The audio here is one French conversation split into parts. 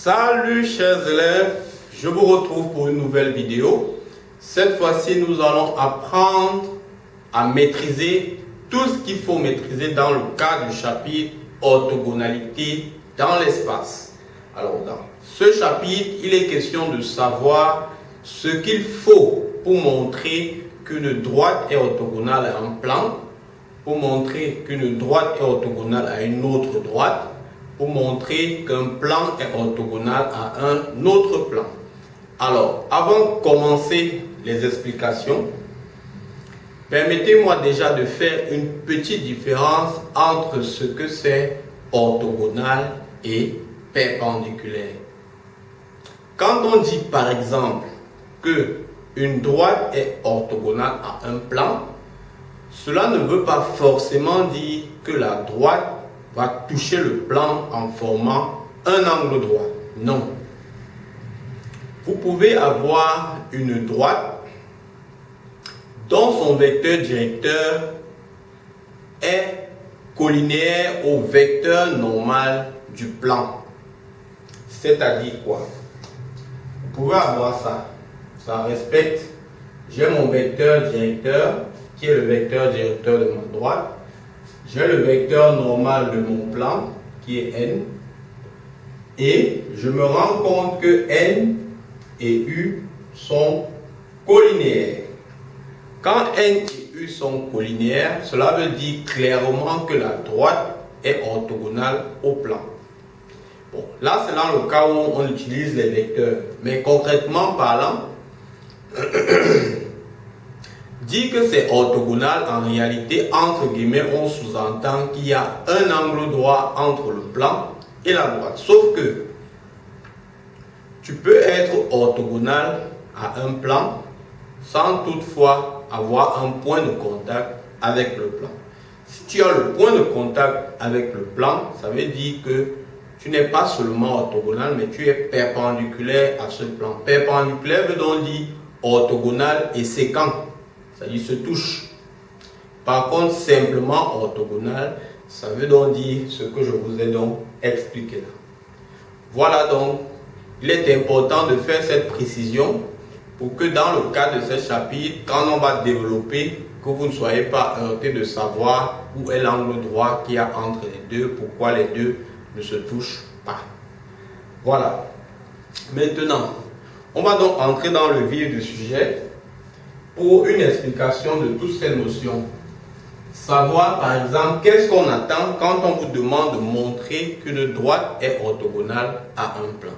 Salut chers élèves, je vous retrouve pour une nouvelle vidéo. Cette fois-ci, nous allons apprendre à maîtriser tout ce qu'il faut maîtriser dans le cadre du chapitre orthogonalité dans l'espace. Alors, dans ce chapitre, il est question de savoir ce qu'il faut pour montrer qu'une droite est orthogonale à un plan, pour montrer qu'une droite est orthogonale à une autre droite, pour montrer qu'un plan est orthogonal à un autre plan. Alors, avant de commencer les explications, permettez-moi déjà de faire une petite différence entre ce que c'est orthogonal et perpendiculaire. Quand on dit par exemple que une droite est orthogonale à un plan, cela ne veut pas forcément dire que la droite va toucher le plan en formant un angle droit. Non. Vous pouvez avoir une droite dont son vecteur directeur est collinéaire au vecteur normal du plan. C'est-à-dire quoi? Vous pouvez avoir ça. Ça respecte, j'ai mon vecteur directeur qui est le vecteur directeur de ma droite. J'ai le vecteur normal de mon plan qui est n. Et je me rends compte que n et u sont collinéaires. Quand n et u sont collinéaires, cela veut dire clairement que la droite est orthogonale au plan. Bon, là, c'est dans le cas où on utilise les vecteurs. Mais concrètement parlant, dit que c'est orthogonal, en réalité, entre guillemets, on sous-entend qu'il y a un angle droit entre le plan et la droite. Sauf que tu peux être orthogonal à un plan sans toutefois avoir un point de contact avec le plan. Si tu as le point de contact avec le plan, ça veut dire que tu n'es pas seulement orthogonal, mais tu es perpendiculaire à ce plan. Perpendiculaire veut donc dire orthogonal et séquent. C'est-à-dire se touche. Par contre, simplement orthogonal, ça veut donc dire ce que je vous ai donc expliqué là. Voilà donc, il est important de faire cette précision pour que dans le cadre de ce chapitre, quand on va développer, que vous ne soyez pas heurté de savoir où est l'angle droit qu'il y a entre les deux, pourquoi les deux ne se touchent pas. Voilà. Maintenant, on va donc entrer dans le vif du sujet pour une explication de toutes ces notions. Savoir par exemple qu'est-ce qu'on attend quand on vous demande de montrer qu'une droite est orthogonale à un plan.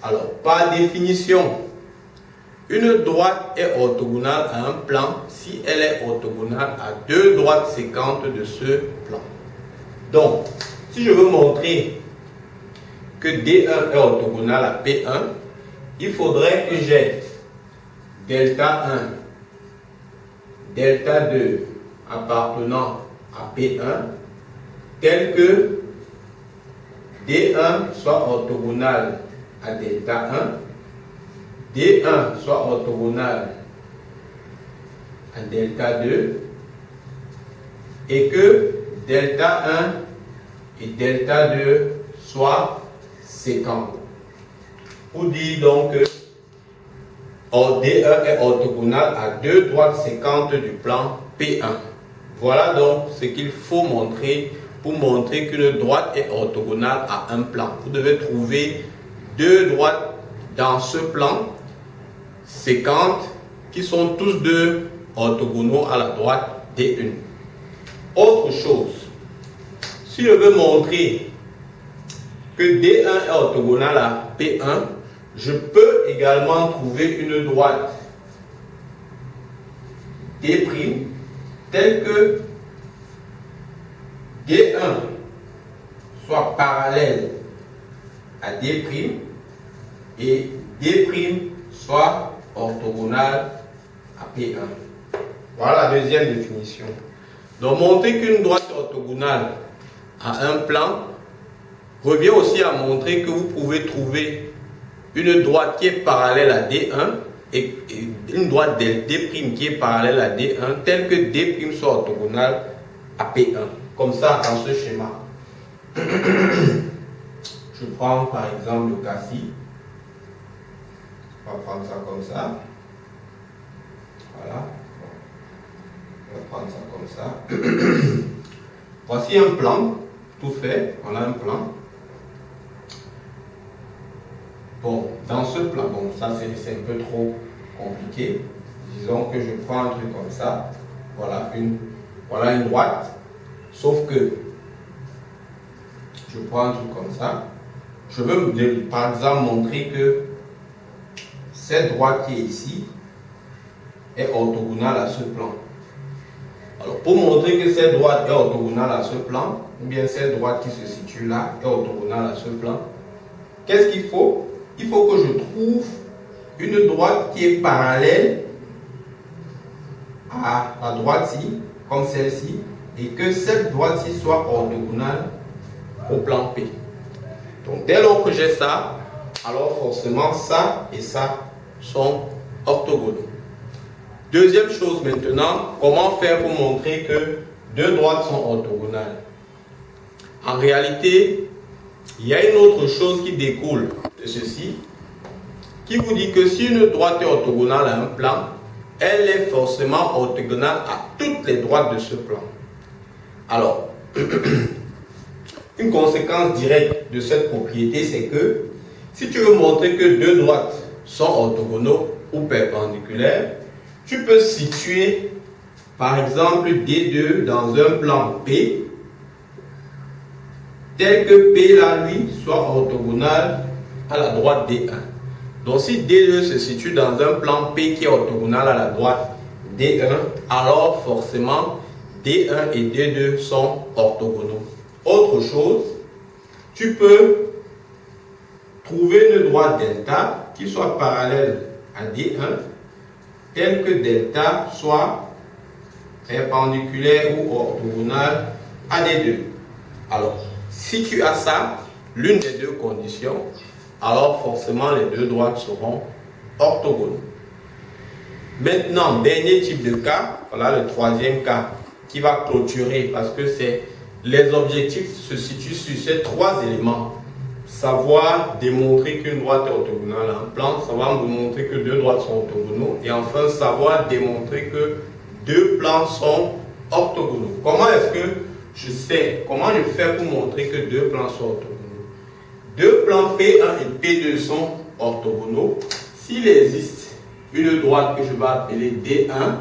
Alors, par définition, une droite est orthogonale à un plan si elle est orthogonale à deux droites séquentes de ce plan. Donc, si je veux montrer que D1 est orthogonal à P1, il faudrait que j'ai delta 1, delta 2 appartenant à P1 tel que D1 soit orthogonal à delta 1, D1 soit orthogonal à delta 2 et que delta 1 et delta 2 soient séquents. Pour dire donc que D1 est orthogonal à deux droites séquentes du plan P1. Voilà donc ce qu'il faut montrer pour montrer qu'une droite est orthogonale à un plan. Vous devez trouver deux droites dans ce plan séquentes qui sont tous deux orthogonaux à la droite D1. Autre chose, si je veux montrer que D1 est orthogonal à P1, je peux également trouver une droite D' telle que D1 soit parallèle à D' et D' soit orthogonal à P1. Voilà la deuxième définition. Donc montrer qu'une droite est orthogonale à un plan revient aussi à montrer que vous pouvez trouver une droite qui est parallèle à D1 et une droite D' qui est parallèle à D1 telle que D' soit orthogonale à P1. Comme ça dans ce schéma. Je prends par exemple le cas-ci. On va prendre ça comme ça. Voilà. On va prendre ça comme ça. Voici un plan, tout fait. On a un plan. Bon, dans ce plan, bon, ça c'est un peu trop compliqué. Disons que je prends un truc comme ça. Voilà une droite. Sauf que je prends un truc comme ça. Je veux par exemple montrer que cette droite qui est ici est orthogonale à ce plan. Alors pour montrer que cette droite est orthogonale à ce plan, ou bien cette droite qui se situe là est orthogonale à ce plan, qu'est-ce qu'il faut? Il faut que je trouve une droite qui est parallèle à la droite-ci, comme celle-ci, et que cette droite-ci soit orthogonale au plan P. Donc dès lors que j'ai ça, alors forcément ça et ça sont orthogonaux. Deuxième chose maintenant, comment faire pour montrer que deux droites sont orthogonales? En réalité, il y a une autre chose qui découle de ceci, qui vous dit que si une droite est orthogonale à un plan, elle est forcément orthogonale à toutes les droites de ce plan. Alors, une conséquence directe de cette propriété, c'est que si tu veux montrer que deux droites sont orthogonaux ou perpendiculaires, tu peux situer par exemple D2 dans un plan P, tel que P là, lui, soit orthogonal à la droite D1. Donc si D2 se situe dans un plan P qui est orthogonal à la droite D1, alors forcément D1 et D2 sont orthogonaux. Autre chose, tu peux trouver une droite delta qui soit parallèle à D1, telle que delta soit perpendiculaire ou orthogonale à D2. Alors, si tu as ça, l'une des deux conditions, alors forcément les deux droites seront orthogonales. Maintenant, dernier type de cas, voilà le troisième cas qui va clôturer parce que les objectifs se situent sur ces trois éléments. Savoir démontrer qu'une droite est orthogonale à un plan, savoir démontrer que deux droites sont orthogonaux et enfin savoir démontrer que deux plans sont orthogonaux. Comment est-ce que je sais, comment je fais pour montrer que deux plans sont orthogonaux? Deux plans P1 et P2 sont orthogonaux s'il existe une droite que je vais appeler D1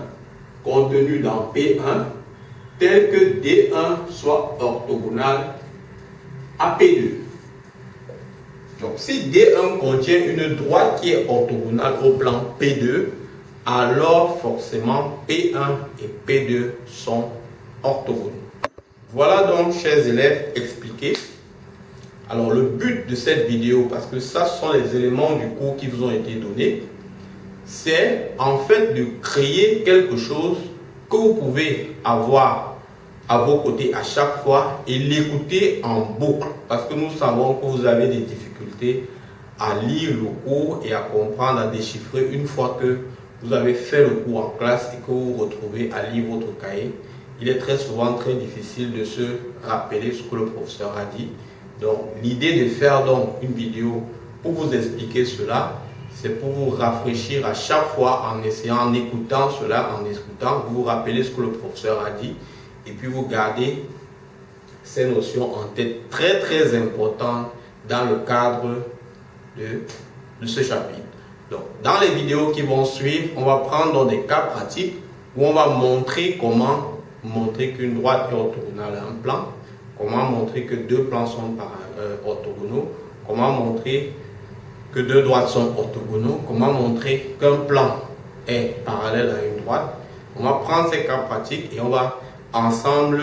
contenue dans P1 telle que D1 soit orthogonale à P2. Donc si D1 contient une droite qui est orthogonale au plan P2, alors forcément P1 et P2 sont orthogonaux. Voilà donc, chers élèves, expliqué. Alors le but de cette vidéo, parce que ça ce sont les éléments du cours qui vous ont été donnés, c'est en fait de créer quelque chose que vous pouvez avoir à vos côtés à chaque fois et l'écouter en boucle, parce que nous savons que vous avez des difficultés à lire le cours et à comprendre, à déchiffrer une fois que vous avez fait le cours en classe et que vous vous retrouvez à lire votre cahier. Il est très souvent très difficile de se rappeler ce que le professeur a dit. Donc l'idée de faire donc une vidéo pour vous expliquer cela, c'est pour vous rafraîchir à chaque fois en essayant, en écoutant cela, vous vous rappelez ce que le professeur a dit et puis vous gardez ces notions en tête très très importantes dans le cadre de ce chapitre. Donc dans les vidéos qui vont suivre, on va prendre des cas pratiques où on va montrer comment montrer qu'une droite est orthogonale à un plan, comment montrer que deux plans sont orthogonaux, comment montrer que deux droites sont orthogonaux, comment montrer qu'un plan est parallèle à une droite. On va prendre ces cas pratiques et on va ensemble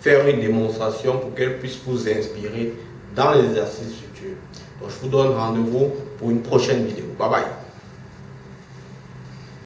faire une démonstration pour qu'elle puisse vous inspirer dans les exercices futurs. Donc je vous donne rendez-vous pour une prochaine vidéo. Bye bye.